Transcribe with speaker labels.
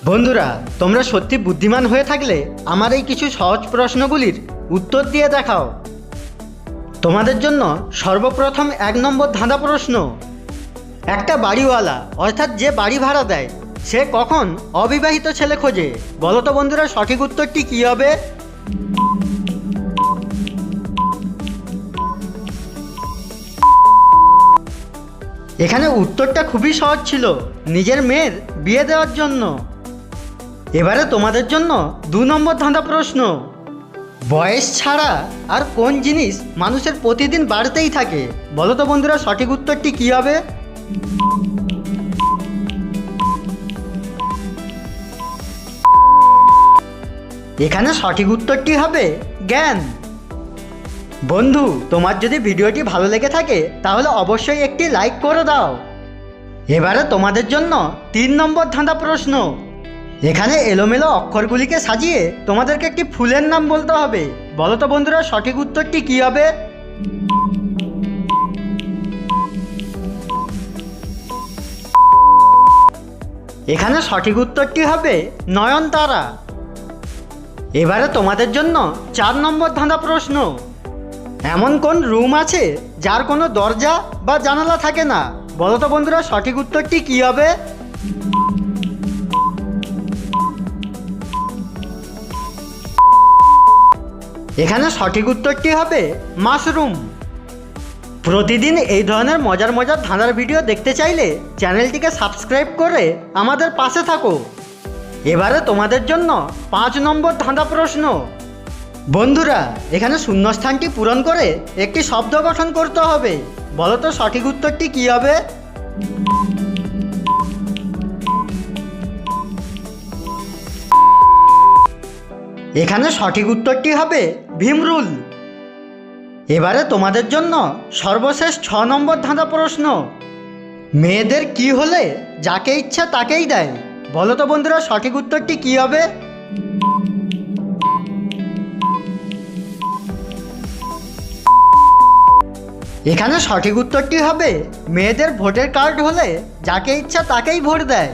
Speaker 1: বন্ধুরা, তোমরা সত্যি বুদ্ধিমান হয়ে থাকলে আমার এই কিছু সহজ প্রশ্নগুলির উত্তর দিয়ে দেখাও। তোমাদের জন্য সর্বপ্রথম 1 নম্বর ধাঁধা প্রশ্ন। একটা বাড়িওয়ালা অর্থাৎ যে বাড়ি ভাড়া দেয় সে কখন অবিবাহিত ছেলে খোঁজে? বলো তো বন্ধুরা, সঠিক উত্তরটি কী হবে? এখানে উত্তরটা খুবই সহজ ছিল, নিজের মেয়ের বিয়ে দেওয়ার জন্য। এবারে তোমাদের জন্য 2 নম্বর ধাঁধা প্রশ্ন। বয়স ছাড়া আর কোন জিনিস মানুষের প্রতিদিন বাড়তেই থাকে? বলো তো বন্ধুরা, সঠিক উত্তরটি কী হবে? এখানে সঠিক উত্তরটি হবে জ্ঞান। বন্ধু, তোমার যদি ভিডিওটি ভালো লেগে থাকে তাহলে অবশ্যই একটি লাইক করে দাও। এবারে তোমাদের জন্য 3 নম্বর ধাঁধা প্রশ্ন। এখানে এলোমেলো অক্ষরগুলিকে সাজিয়ে তোমাদেরকে একটি ফুলের নাম বলতে হবে। বলো তো বন্ধুরা, সঠিক উত্তরটি কী হবে? এখানে সঠিক উত্তরটি হবে নয়নতারা। এবারে তোমাদের জন্য 4 নম্বর ধাঁধা প্রশ্ন। এমন কোন রুম আছে যার কোনো দরজা বা জানালা থাকে না? বলো তো বন্ধুরা, সঠিক উত্তরটি কী হবে? এখানে সঠিক উত্তরটি হবে মাশরুম। প্রতিদিন এই ধরনের মজার মজার ধাঁধার ভিডিও দেখতে চাইলে চ্যানেলটিকে সাবস্ক্রাইব করে আমাদের পাশে থাকো। এবারে তোমাদের জন্য 5 নম্বর ধাঁধা প্রশ্ন। বন্ধুরা, এখানে শূন্যস্থানটি পূরণ করে একটি শব্দ গঠন করতে হবে। বলো তো সঠিক উত্তরটি কী হবে? এখানে সঠিক উত্তরটি হবে ভীমরুল। এবারে তোমাদের জন্য সর্বশেষ 6 নম্বর ধাঁধা প্রশ্ন। মেয়েদের কি হলে যাকে ইচ্ছা তাকেই দেয়? বলো তো বন্ধুরা, সঠিক উত্তরটি কী হবে? এখানে সঠিক উত্তরটি হবে মেয়েদের ভোটের কার্ড হলে যাকে ইচ্ছা তাকেই ভোট দেয়।